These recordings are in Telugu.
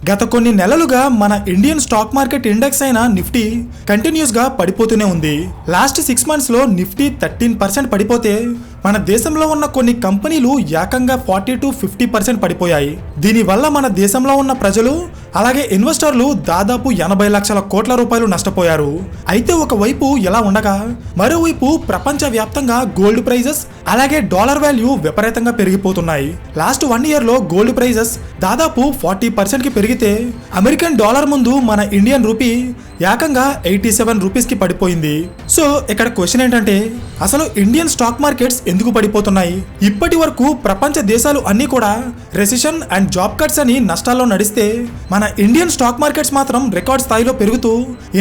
గత కొన్ని నెలలుగా మన ఇండియన్ స్టాక్ మార్కెట్ ఇండెక్స్ అయిన నిఫ్టీ కంటిన్యూస్ గా పడిపోతూనే ఉంది. లాస్ట్ 6 months లో నిఫ్టీ 13% పడిపోతే మన దేశంలో ఉన్న కొన్ని కంపెనీలు ఏకంగా 40 to 50% పడిపోయాయి. దీనివల్ల మన దేశంలో ఉన్న ప్రజలు అలాగే ఇన్వెస్టర్లు దాదాపు 80 లక్షల కోట్ల రూపాయలు నష్టపోయారు. అయితే ఒకవైపు ఇలా ఉండగా మరోవైపు ప్రపంచ వ్యాప్తంగా గోల్డ్ ప్రైజెస్ అలాగే డాలర్ వాల్యూ విపరీతంగా పెరిగిపోతున్నాయి. లాస్ట్ 1 year లో గోల్డ్ ప్రైజెస్ దాదాపు 40% కి పెరిగితే అమెరికన్ డాలర్ ముందు మన ఇండియన్ రూపీ ఏకంగా 87 రూపీస్ కి పడిపోయింది. సో ఇక్కడ క్వశ్చన్ ఏంటంటే అసలు ఇండియన్ స్టాక్ మార్కెట్స్ ఎందుకు పడిపోతున్నాయి? ఇప్పటి వరకు ప్రపంచ దేశాలు అన్ని కూడా రెసిషన్ అండ్ జాబ్ కట్స్ అని నష్టాల్లో నడిస్తే మన ఇండియన్ స్టాక్ మార్కెట్స్ మాత్రం రికార్డ్ స్థాయిలో పెరుగుతూ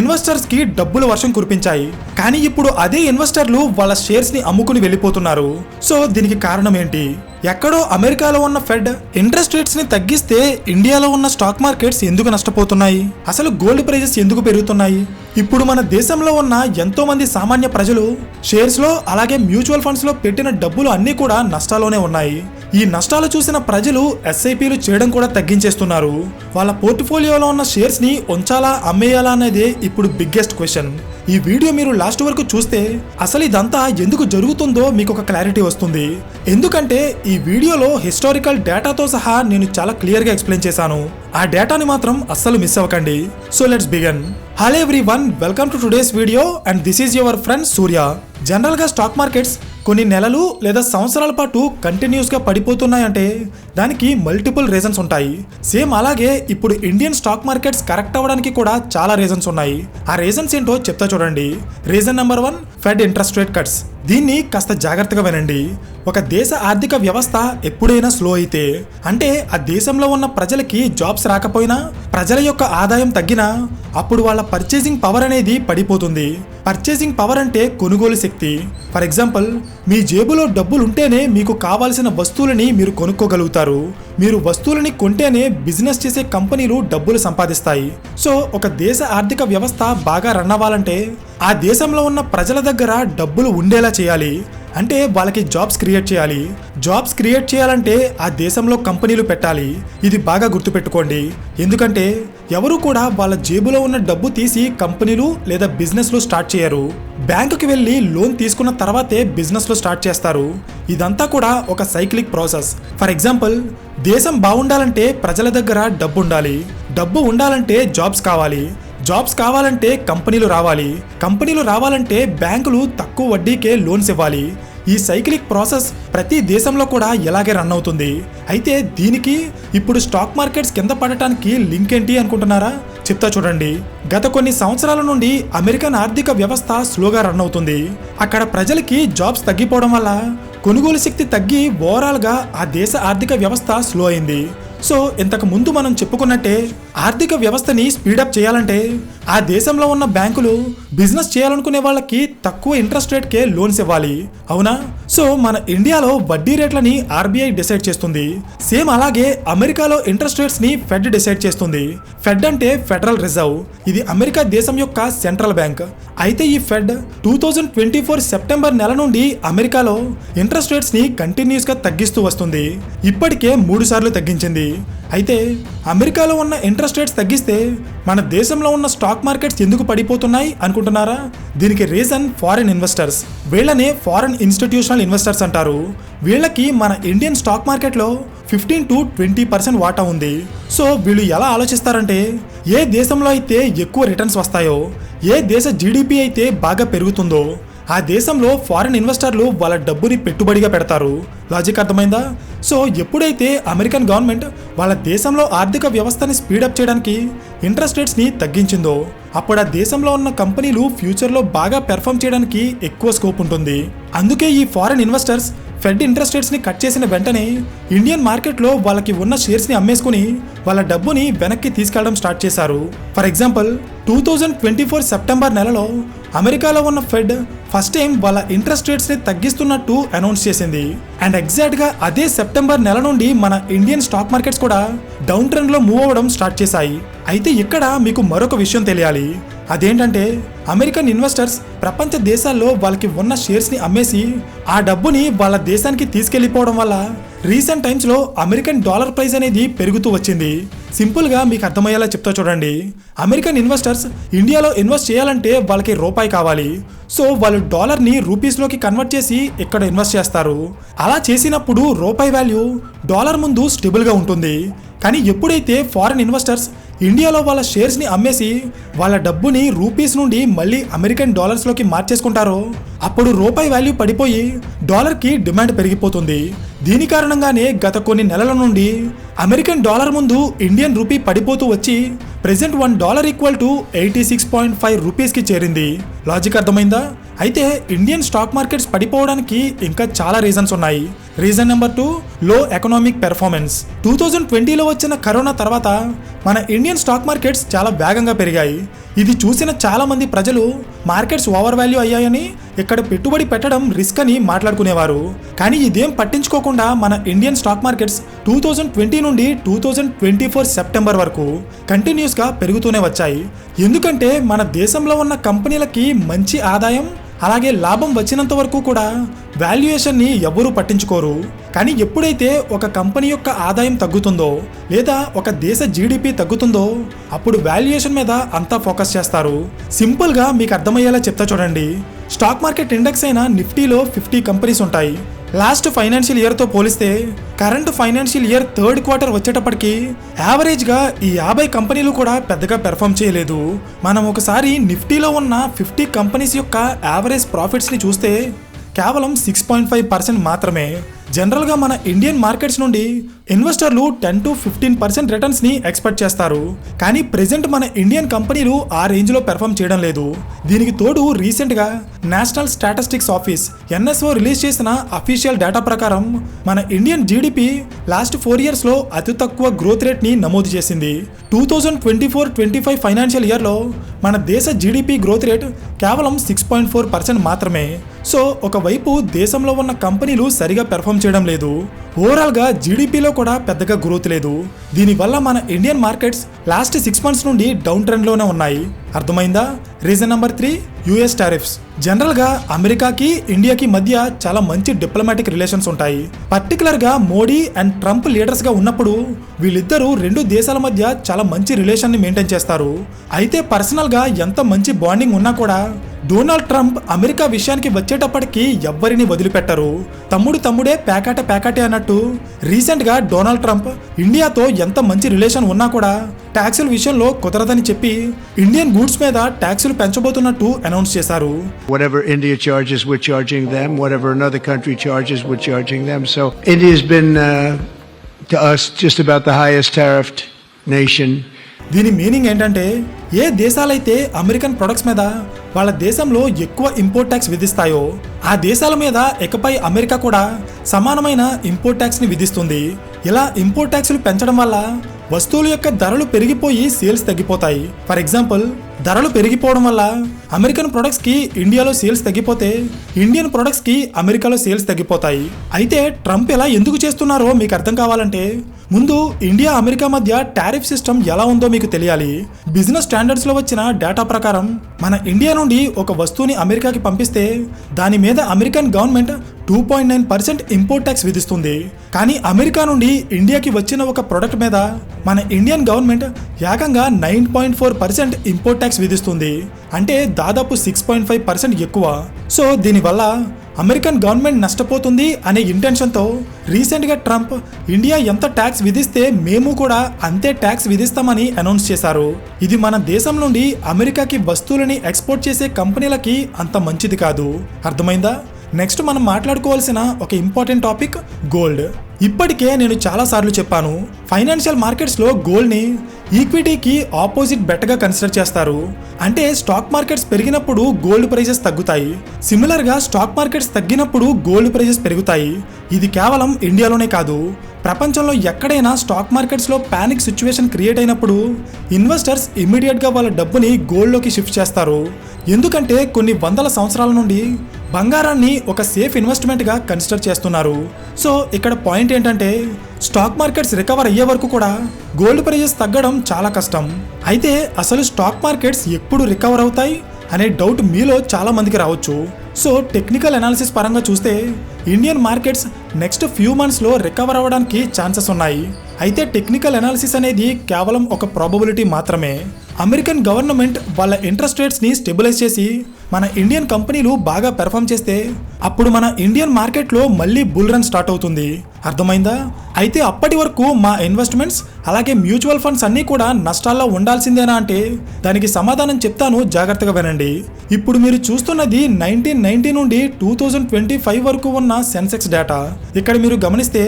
ఇన్వెస్టర్స్ కి డబ్బుల వర్షం కురిపించాయి. కానీ ఇప్పుడు అదే ఇన్వెస్టర్లు వాళ్ళ షేర్స్ ని అమ్ముకుని వెళ్ళిపోతున్నారు. సో దీనికి కారణం ఏంటి? ఎక్కడో అమెరికాలో ఉన్న ఫెడ్ ఇంట్రెస్ట్ రేట్స్ ని తగ్గిస్తే ఇండియాలో ఉన్న స్టాక్ మార్కెట్స్ ఎందుకు నష్టపోతున్నాయి? అసలు గోల్డ్ ప్రైజెస్ ఎందుకు పెరుగుతున్నాయి? ఇప్పుడు మన దేశంలో ఉన్న ఎంతో మంది సామాన్య ప్రజలు షేర్స్ లో అలాగే మ్యూచువల్ ఫండ్స్ లో పెట్టిన డబ్బులు అన్ని కూడా నష్టాల్లోనే ఉన్నాయి. ఈ నష్టాలు చూసిన ప్రజలు ఎస్ఐపీలు చేయడం కూడా తగ్గించేస్తున్నారు. వాళ్ళ పోర్ట్ఫోలియోలో ఉన్న షేర్స్ ని ఉంచాలా అమ్మేయాలా అనేదే ఇప్పుడు బిగ్గెస్ట్ క్వశ్చన్. ఈ వీడియో మీరు లాస్ట్ వరకు చూస్తే అసలు ఇదంతా ఎందుకు జరుగుతుందో మీకు ఒక క్లారిటీ వస్తుంది. ఎందుకంటే ఈ వీడియోలో హిస్టారికల్ డేటాతో సహా నేను చాలా క్లియర్గా ఎక్స్ప్లెయిన్ చేశాను. ఆ డేటాని మాత్రం అస్సలు మిస్ అవ్వకండి. So let's begin. Hello everyone, welcome to today's video and this is your friend Surya. జనరల్గా స్టాక్ మార్కెట్స్ కొన్ని నెలలు లేదా సంవత్సరాల పాటు కంటిన్యూస్గా పడిపోతున్నాయంటే దానికి మల్టిపుల్ రీజన్స్ ఉంటాయి. సేమ్ అలాగే ఇప్పుడు ఇండియన్ స్టాక్ మార్కెట్స్ కరెక్ట్ అవ్వడానికి కూడా చాలా రీజన్స్ ఉన్నాయి. ఆ రీజన్స్ ఏంటో చెప్తా చూడండి. Reason number 1, fed interest rate cuts. దీన్ని కాస్త జాగ్రత్తగా వినండి. ఒక దేశ ఆర్థిక వ్యవస్థ ఎప్పుడైనా స్లో అయితే, అంటే ఆ దేశంలో ఉన్న ప్రజలకి జాబ్స్ రాకపోయినా, ప్రజల యొక్క ఆదాయం తగ్గినా, అప్పుడు వాళ్ళ పర్చేసింగ్ పవర్ అనేది పడిపోతుంది. పర్చేసింగ్ పవర్ అంటే కొనుగోలు శక్తి. ఫర్ ఎగ్జాంపుల్, మీ జేబులో డబ్బులు ఉంటేనే మీకు కావాల్సిన వస్తువులని మీరు కొనుక్కోగలుగుతారు. మీరు వస్తువులని కొంటేనే బిజినెస్ చేసే కంపెనీలు డబ్బులు సంపాదిస్తాయి. సో ఒక దేశ ఆర్థిక వ్యవస్థ బాగా రన్ అవ్వాలంటే ఆ దేశంలో ఉన్న ప్రజల దగ్గర డబ్బులు ఉండేలా చేయాలి. అంటే వాళ్ళకి జాబ్స్ క్రియేట్ చేయాలి. జాబ్స్ క్రియేట్ చేయాలంటే ఆ దేశంలో కంపెనీలు పెట్టాలి. ఇది బాగా గుర్తుపెట్టుకోండి. ఎందుకంటే ఎవరు కూడా వాళ్ళ జేబులో ఉన్న డబ్బు తీసి కంపెనీలు లేదా బిజినెస్లు స్టార్ట్ చేయరు. బ్యాంకుకి వెళ్ళి లోన్ తీసుకున్న తర్వాతే బిజినెస్లో స్టార్ట్ చేస్తారు. ఇదంతా కూడా ఒక సైక్లిక్ ప్రాసెస్. ఫర్ ఎగ్జాంపుల్, దేశం బాగుండాలంటే ప్రజల దగ్గర డబ్బు ఉండాలి. డబ్బు ఉండాలంటే జాబ్స్ కావాలి. జాబ్స్ కావాలంటే కంపెనీలు రావాలి. కంపెనీలు రావాలంటే బ్యాంకులు తక్కువ వడ్డీకే లోన్స్ ఇవ్వాలి. ఈ సైక్లిక్ ప్రాసెస్ ప్రతి దేశంలో కూడా ఇలాగే రన్ అవుతుంది. అయితే దీనికి ఇప్పుడు స్టాక్ మార్కెట్స్ కింద పడటానికి లింక్ ఏంటి అనుకుంటున్నారా? చెప్తా చూడండి. గత కొన్ని సంవత్సరాల నుండి అమెరికన్ ఆర్థిక వ్యవస్థ స్లోగా రన్ అవుతుంది. అక్కడ ప్రజలకి జాబ్స్ తగ్గిపోవడం వల్ల కొనుగోలు శక్తి తగ్గి ఓవరాల్గా ఆ దేశ ఆర్థిక వ్యవస్థ స్లో అయింది. సో ఇంతకు ముందు మనం చెప్పుకున్నట్టే ఆర్థిక వ్యవస్థని స్పీడప్ చేయాలంటే ఆ దేశంలో ఉన్న బ్యాంకులు బిజినెస్ చేయాలనుకునే వాళ్ళకి తక్కువ ఇంట్రెస్ట్ రేట్కే లోన్స్ ఇవ్వాలి. అవునా? సో మన ఇండియాలో వడ్డీ రేట్లని ఆర్బీఐ డిసైడ్ చేస్తుంది. సేమ్ అలాగే అమెరికాలో ఇంట్రెస్ట్ రేట్స్ ని ఫెడ్ డిసైడ్ చేస్తుంది. ఫెడ్ అంటే ఫెడరల్ రిజర్వ్. ఇది అమెరికా దేశం యొక్క సెంట్రల్ బ్యాంక్. అయితే ఈ ఫెడ్ 2024 సెప్టెంబర్ నెల నుండి అమెరికాలో ఇంట్రెస్ట్ రేట్స్ ని కంటిన్యూస్ గా తగ్గిస్తూ వస్తుంది. ఇప్పటికే 3 సార్లు తగ్గించింది. అయితే అమెరికాలో ఉన్న ఇంట్రెస్ట్ రేట్స్ తగ్గిస్తే మన దేశంలో ఉన్న స్టాక్ మార్కెట్స్ ఎందుకు పడిపోతున్నాయి అనుకుంటున్నారా? దీనికి రీజన్ ఫారిన్ ఇన్వెస్టర్స్. వీళ్ళనే ఫారిన్ ఇన్స్టిట్యూషనల్ ఇన్వెస్టర్స్ అంటారు. వీళ్ళకి మన ఇండియన్ స్టాక్ మార్కెట్లో 15 to 20% వాటా ఉంది. సో వీళ్ళు ఎలా ఆలోచిస్తారంటే, ఏ దేశంలో అయితే ఎక్కువ రిటర్న్స్ వస్తాయో, ఏ దేశ జీడిపి అయితే బాగా పెరుగుతుందో ఆ దేశంలో ఫారిన్ ఇన్వెస్టర్లు వాళ్ళ డబ్బుని పెట్టుబడిగా పెడతారు. లాజిక్ అర్థమైందా? సో ఎప్పుడైతే అమెరికన్ గవర్నమెంట్ వాళ్ళ దేశంలో ఆర్థిక వ్యవస్థని స్పీడప్ చేయడానికి ఇంట్రెస్ట్ రేట్స్ని తగ్గించిందో అప్పుడు ఆ దేశంలో ఉన్న కంపెనీలు ఫ్యూచర్లో బాగా పెర్ఫామ్ చేయడానికి ఎక్కువ స్కోప్ ఉంటుంది. అందుకే ఈ ఫారిన్ ఇన్వెస్టర్స్ ఫెడ్ ఇంట్రెస్ట్ రేట్స్ని కట్ చేసిన వెంటనే ఇండియన్ మార్కెట్లో వాళ్ళకి ఉన్న షేర్స్ని అమ్మేసుకుని వాళ్ళ డబ్బుని వెనక్కి తీసుకెళ్లడం స్టార్ట్ చేశారు. ఫర్ ఎగ్జాంపుల్, 2024 సెప్టెంబర్ నెలలో అమెరికాలో ఉన్న ఫెడ్ ఫస్ట్ టైం వాళ్ళ ఇంట్రెస్ట్ రేట్స్ని తగ్గిస్తున్నట్టు అనౌన్స్ చేసింది. అండ్ ఎగ్జాక్ట్గా అదే సెప్టెంబర్ నెల నుండి మన ఇండియన్ స్టాక్ మార్కెట్స్ కూడా డౌన్ ట్రెండ్లో మూవ్ అవ్వడం స్టార్ట్ చేశాయి. అయితే ఇక్కడ మీకు మరొక విషయం తెలియాలి. అదేంటంటే అమెరికన్ ఇన్వెస్టర్స్ ప్రపంచ దేశాల్లో వాళ్ళకి ఉన్న షేర్స్ని అమ్మేసి ఆ డబ్బుని వాళ్ళ దేశానికి తీసుకెళ్లిపోవడం వల్ల రీసెంట్ టైమ్స్లో అమెరికన్ డాలర్ ప్రైస్ అనేది పెరుగుతూ వచ్చింది. సింపుల్గా మీకు అర్థమయ్యేలా చెప్తా చూడండి. అమెరికన్ ఇన్వెస్టర్స్ ఇండియాలో ఇన్వెస్ట్ చేయాలంటే వాళ్ళకి రూపాయి కావాలి. సో వాళ్ళు డాలర్ని రూపీస్లోకి కన్వర్ట్ చేసి ఇక్కడ ఇన్వెస్ట్ చేస్తారు. అలా చేసినప్పుడు రూపాయి వాల్యూ డాలర్ ముందు స్టేబుల్గా ఉంటుంది. కానీ ఎప్పుడైతే ఫారిన్ ఇన్వెస్టర్స్ ఇండియాలో వాళ్ళ షేర్స్ని అమ్మేసి వాళ్ళ డబ్బుని రూపీస్ నుండి మళ్ళీ అమెరికన్ డాలర్స్లోకి మార్చేసుకుంటారో అప్పుడు రూపాయి వాల్యూ పడిపోయి డాలర్కి డిమాండ్ పెరిగిపోతుంది. దీని కారణంగానే గత కొన్ని నెలల నుండి అమెరికన్ డాలర్ ముందు ఇండియన్ రూపీ పడిపోతూ వచ్చి ప్రెసెంట్ $1 ఈక్వల్ టు 86.5 రూపీస్కి చేరింది. లాజిక్ అర్థమైందా? అయితే ఇండియన్ స్టాక్ మార్కెట్స్ పడిపోవడానికి ఇంకా చాలా రీజన్స్ ఉన్నాయి. రీజన్ నెంబర్ 2, లో ఎకనామిక్ పెర్ఫార్మెన్స్. 2020లో వచ్చిన కరోనా తర్వాత మన ఇండియన్ స్టాక్ మార్కెట్స్ చాలా వేగంగా పెరిగాయి. ఇది చూసిన చాలా మంది ప్రజలు మార్కెట్స్ ఓవర్ వాల్యూ అయ్యాయని ఇక్కడ పెట్టుబడి పెట్టడం రిస్క్ అని మాట్లాడుకునేవారు. కానీ ఇదేం పట్టించుకోకుండా మన ఇండియన్ స్టాక్ మార్కెట్స్ 2020 నుండి 2024 సెప్టెంబర్ వరకు కంటిన్యూస్గా పెరుగుతూనే వచ్చాయి. ఎందుకంటే మన దేశంలో ఉన్న కంపెనీలకి మంచి ఆదాయం అలాగే లాభం వచ్చినంత వరకు కూడా వాల్యుయేషన్ని ఎవ్వరూ పట్టించుకోరు. కానీ ఎప్పుడైతే ఒక కంపెనీ యొక్క ఆదాయం తగ్గుతుందో లేదా ఒక దేశ జీడిపి తగ్గుతుందో అప్పుడు వాల్యుయేషన్ మీద అంతా ఫోకస్ చేస్తారు. సింపుల్గా మీకు అర్థమయ్యేలా చెప్తా చూడండి. స్టాక్ మార్కెట్ ఇండెక్స్ అయిన నిఫ్టీలో 50 కంపెనీస్ ఉంటాయి. లాస్ట్ ఫైనాన్షియల్ ఇయర్తో పోలిస్తే current financial year third quarter వచ్చేటప్పటికి యావరేజ్గా ఈ 50 కంపెనీలు కూడా పెద్దగా పెర్ఫామ్ చేయలేదు. మనం ఒకసారి నిఫ్టీలో ఉన్న 50 కంపెనీస్ యొక్క యావరేజ్ ప్రాఫిట్స్ని చూస్తే కేవలం 6.5% మాత్రమే. జనరల్గా మన ఇండియన్ మార్కెట్స్ నుండి ఇన్వెస్టర్లు 10 to 15% రిటర్న్స్ని ఎక్స్పెక్ట్ చేస్తారు. కానీ ప్రెజెంట్ మన ఇండియన్ కంపెనీలు ఆ రేంజ్లో పెర్ఫామ్ చేయడం లేదు. దీనికి తోడు రీసెంట్గా national statistics office NSO release చేసిన అఫీషియల్ డేటా ప్రకారం మన ఇండియన్ జీడిపి లాస్ట్ 4 ఇయర్స్లో అతి తక్కువ గ్రోత్ రేట్ని నమోదు చేసింది. 2024-25 ఫైనాన్షియల్ ఇయర్లో మన దేశ జీడిపి గ్రోత్ రేట్ కేవలం 6.4% మాత్రమే. సో ఒకవైపు దేశంలో ఉన్న కంపెనీలు సరిగా పెర్ఫామ్ చేయడం లేదు, ఓవరాల్గా జీడిపిలో కూడా పెద్దగా గ్రోత్ లేదు. దీనివల్ల మన ఇండియన్ మార్కెట్స్ లాస్ట్ 6 months నుండి డౌన్ ట్రెండ్లోనే ఉన్నాయి. అర్థమైందా? Reason number 3, US tariffs. జనరల్గా అమెరికాకి ఇండియాకి మధ్య చాలా మంచి డిప్లొమాటిక్ రిలేషన్స్ ఉంటాయి. పర్టికులర్గా మోడీ అండ్ ట్రంప్ లీడర్స్గా ఉన్నప్పుడు వీళ్ళిద్దరూ రెండు దేశాల మధ్య చాలా మంచి రిలేషన్ని మెయింటైన్ చేస్తారు. అయితే పర్సనల్గా ఎంత మంచి బాండింగ్ ఉన్నా కూడా డొనాల్డ్ ట్రంప్ అమెరికా విషయానికి వచ్చేటప్పటికి ఎవ్వరిని వదిలిపెట్టరు. తమ్ముడే పేకాటే అన్నట్టు రీసెంట్గా డొనాల్డ్ ట్రంప్ ఇండియాతో ఎంత మంచి రిలేషన్ ఉన్నా కూడా ట్యాక్సుల విషయంలో కుదరదని చెప్పి ఇండియన్ గూడ్స్ మీద ట్యాక్సులు పెంచబోతున్నట్టు అనౌన్స్ చేశారు. Whatever India charges, we're charging them. Whatever another country charges, we're charging them. So India's been to us just about the highest tariffed nation. దీని మీనింగ్ ఏంటంటే ఏ దేశాలైతే అమెరికన్ ప్రొడక్ట్స్ మీద వాళ్ళ దేశంలో ఎక్కువ ఇంపోర్ట్ ట్యాక్స్ విధిస్తాయో ఆ దేశాల మీద ఇకపై అమెరికా కూడా సమానమైన ఇంపోర్ట్ ట్యాక్స్ని విధిస్తుంది. ఇలా ఇంపోర్ట్ ట్యాక్స్లు పెంచడం వల్ల వస్తువుల యొక్క ధరలు పెరిగిపోయి సేల్స్ తగ్గిపోతాయి. ఫర్ ఎగ్జాంపుల్, ధరలు పెరిగిపోవడం వల్ల అమెరికన్ ప్రొడక్ట్స్కి ఇండియాలో సేల్స్ తగ్గిపోతే ఇండియన్ ప్రొడక్ట్స్కి అమెరికాలో సేల్స్ తగ్గిపోతాయి. అయితే ట్రంప్ ఇలా ఎందుకు చేస్తున్నారో మీకు అర్థం కావాలంటే ముందు ఇండియా అమెరికా మధ్య టారిఫ్ సిస్టమ్ ఎలా ఉందో మీకు తెలియాలి. బిజినెస్ స్టాండర్డ్స్లో వచ్చిన డేటా ప్రకారం మన ఇండియా నుండి ఒక వస్తువుని అమెరికాకి పంపిస్తే దాని మీద అమెరికన్ గవర్నమెంట్ 2.9% ఇంపోర్ట్ ట్యాక్స్ విధిస్తుంది. కానీ అమెరికా నుండి ఇండియాకి వచ్చిన ఒక ప్రొడక్ట్ మీద మన ఇండియన్ గవర్నమెంట్ ఏకంగా 9.4% ఇంపోర్ట్ ట్యాక్స్ విధిస్తుంది. అంటే దాదాపు 6.5% ఎక్కువ. సో దీనివల్ల అమెరికన్ గవర్నమెంట్ నష్టపోతుంది అనే ఇంటెన్షన్తో రీసెంట్గా ట్రంప్ ఇండియా ఎంత ట్యాక్స్ విధిస్తే మేము కూడా అంతే ట్యాక్స్ విధిస్తామని అనౌన్స్ చేశారు. ఇది మన దేశం నుండి అమెరికాకి వస్తువులని ఎక్స్పోర్ట్ చేసే కంపెనీలకి అంత మంచిది కాదు. అర్థమైందా? నెక్స్ట్ మనం మాట్లాడుకోవాల్సిన ఒక ఇంపార్టెంట్ టాపిక్ గోల్డ్. ఇప్పటికే నేను చాలాసార్లు చెప్పాను, ఫైనాన్షియల్ మార్కెట్స్లో గోల్డ్ని ఈక్విటీకి ఆపోజిట్ బెట్గా కన్సిడర్ చేస్తారు. అంటే స్టాక్ మార్కెట్స్ పెరిగినప్పుడు గోల్డ్ ప్రైజెస్ తగ్గుతాయి, సిమిలర్గా స్టాక్ మార్కెట్స్ తగ్గినప్పుడు గోల్డ్ ప్రైజెస్ పెరుగుతాయి. ఇది కేవలం ఇండియాలోనే కాదు, ప్రపంచంలో ఎక్కడైనా స్టాక్ మార్కెట్స్లో ప్యానిక్ సిచ్యువేషన్ క్రియేట్ అయినప్పుడు ఇన్వెస్టర్స్ ఇమ్మీడియట్గా వాళ్ళ డబ్బుని గోల్డ్లోకి షిఫ్ట్ చేస్తారు. ఎందుకంటే కొన్ని వందల సంవత్సరాల నుండి బంగారాన్ని ఒక సేఫ్ ఇన్వెస్ట్మెంట్గా కన్సిడర్ చేస్తున్నారు. సో ఇక్కడ పాయింట్ ఏంటంటే స్టాక్ మార్కెట్స్ రికవర్ అయ్యే వరకు కూడా గోల్డ్ ప్రైజెస్ తగ్గడం చాలా కష్టం. అయితే అసలు స్టాక్ మార్కెట్స్ ఎప్పుడు రికవర్ అవుతాయి అనే డౌట్ మీలో చాలా మందికి రావచ్చు. సో టెక్నికల్ అనాలిసిస్ పరంగా చూస్తే ఇండియన్ మార్కెట్స్ నెక్స్ట్ ఫ్యూ మంత్స్లో రికవర్ అవ్వడానికి ఛాన్సెస్ ఉన్నాయి. అయితే టెక్నికల్ అనాలిసిస్ అనేది కేవలం ఒక ప్రాబబిలిటీ మాత్రమే. అమెరికన్ గవర్నమెంట్ వాళ్ళ ఇంట్రెస్ట్ రేట్స్ని స్టెబిలైజ్ చేసి మన ఇండియన్ కంపెనీలు బాగా పెర్ఫామ్ చేస్తే అప్పుడు మన ఇండియన్ మార్కెట్లో మళ్ళీ బుల్ రన్ స్టార్ట్ అవుతుంది. అర్థమైందా? అయితే అప్పటి వరకు మా ఇన్వెస్ట్మెంట్స్ అలాగే మ్యూచువల్ ఫండ్స్ అన్నీ కూడా నష్టాల్లో ఉండాల్సిందేనా అంటే దానికి సమాధానం చెప్తాను, జాగ్రత్తగా వినండి. ఇప్పుడు మీరు చూస్తున్నది 1990 నుండి 2025 వరకు ఉన్న సెన్సెక్స్ డేటా. ఇక్కడ మీరు గమనిస్తే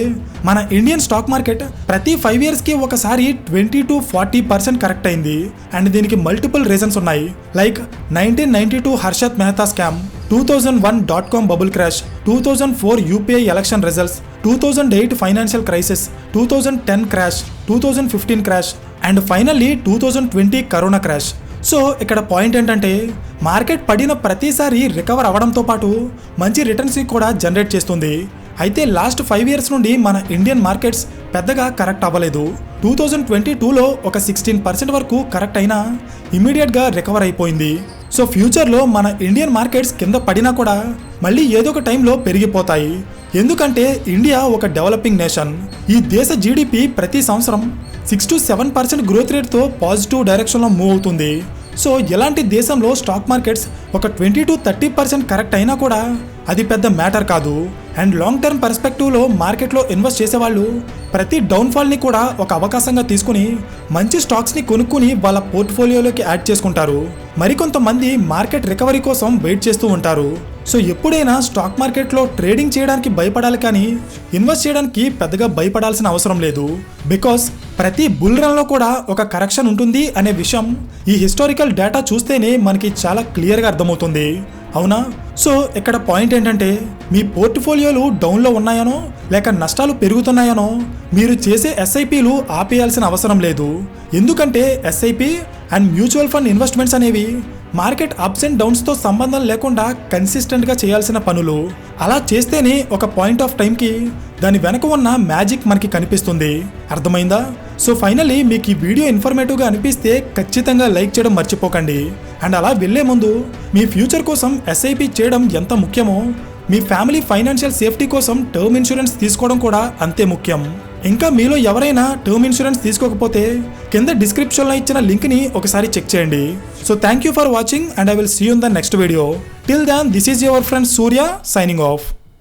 మన ఇండియన్ స్టాక్ మార్కెట్ ప్రతి 5 ఇయర్స్కి ఒకసారి 20 to 40% కరెక్ట్ అయింది. అండ్ దీనికి మల్టిపుల్ రీజన్స్ ఉన్నాయి. Like 1992 Harshad Mehta scam, 2001 .com bubble crash, 2004 UPI election results, 2008 financial crisis, 2010 crash, 2015 crash and finally 2020 corona crash. So ఇక్కడ పాయింట్ ఏంటంటే మార్కెట్ పడిన ప్రతిసారి రికవర్ అవ్వడంతో పాటు మంచి రిటర్న్స్ కూడా జనరేట్ చేస్తుంది. అయితే లాస్ట్ 5 ఇయర్స్ నుండి మన ఇండియన్ మార్కెట్స్ పెద్దగా కరెక్ట్ అవ్వలేదు. 2022లో ఒక 16% వరకు కరెక్ట్ అయినా ఇమీడియట్గా రికవర్ అయిపోయింది. సో ఫ్యూచర్లో మన ఇండియన్ మార్కెట్స్ కింద పడినా కూడా మళ్ళీ ఏదో ఒక టైంలో పెరిగిపోతాయి. ఎందుకంటే ఇండియా ఒక డెవలపింగ్ నేషన్. ఈ దేశ జీడిపి ప్రతి సంవత్సరం 6 to 7% గ్రోత్ రేట్తో పాజిటివ్ డైరెక్షన్లో మూవ్ అవుతుంది. సో ఇలాంటి దేశంలో స్టాక్ మార్కెట్స్ ఒక 20 to 30% కరెక్ట్ అయినా కూడా అది పెద్ద మ్యాటర్ కాదు. అండ్ లాంగ్ టర్మ్ పర్స్పెక్టివ్లో మార్కెట్లో ఇన్వెస్ట్ చేసేవాళ్ళు ప్రతి డౌన్ఫాల్ని కూడా ఒక అవకాశంగా తీసుకుని మంచి స్టాక్స్ని కొనుక్కుని వాళ్ళ పోర్ట్ఫోలియోలోకి యాడ్ చేసుకుంటారు. మరికొంతమంది మార్కెట్ రికవరీ కోసం వెయిట్ చేస్తూ ఉంటారు. సో ఎప్పుడైనా స్టాక్ మార్కెట్లో ట్రేడింగ్ చేయడానికి భయపడాలి కానీ ఇన్వెస్ట్ చేయడానికి పెద్దగా భయపడాల్సిన అవసరం లేదు. బికాస్ ప్రతి బుల్ రన్లో కూడా ఒక కరెక్షన్ ఉంటుంది అనే విషయం ఈ హిస్టారికల్ డేటా చూస్తేనే మనకి చాలా క్లియర్గా అర్థమవుతుంది. అవునా? సో ఇక్కడ పాయింట్ ఏంటంటే మీ పోర్ట్ఫోలియోలు డౌన్లో ఉన్నాయనో లేక నష్టాలు పెరుగుతున్నాయనో మీరు చేసే ఎస్ఐపీలు ఆపేయాల్సిన అవసరం లేదు. ఎందుకంటే SIP and mutual fund investments అనేవి మార్కెట్ అప్స్ అండ్ డౌన్స్తో సంబంధం లేకుండా కన్సిస్టెంట్గా చేయాల్సిన పనులు. అలా చేస్తేనే ఒక పాయింట్ ఆఫ్ టైంకి దాని వెనక ఉన్న మ్యాజిక్ మనకి కనిపిస్తుంది. అర్థమైందా? సో ఫైనల్లీ మీకు ఈ వీడియో ఇన్ఫర్మేటివ్గా అనిపిస్తే ఖచ్చితంగా లైక్ చేయడం మర్చిపోకండి. అండ్ అలా వెళ్ళే ముందు మీ ఫ్యూచర్ కోసం ఎస్ఐపి చేయడం ఎంత ముఖ్యమో మీ ఫ్యామిలీ ఫైనాన్షియల్ సేఫ్టీ కోసం టర్మ్ ఇన్సూరెన్స్ తీసుకోవడం కూడా అంతే ముఖ్యం. ఇంకా మీలో ఎవరైనా టర్మ్ ఇన్సూరెన్స్ తీసుకోకపోతే కింద డిస్క్రిప్షన్లో ఇచ్చిన లింక్ని ఒకసారి చెక్ చేయండి. So thank you for watching and I will see you in the next video. Till then this is your friend Surya signing of.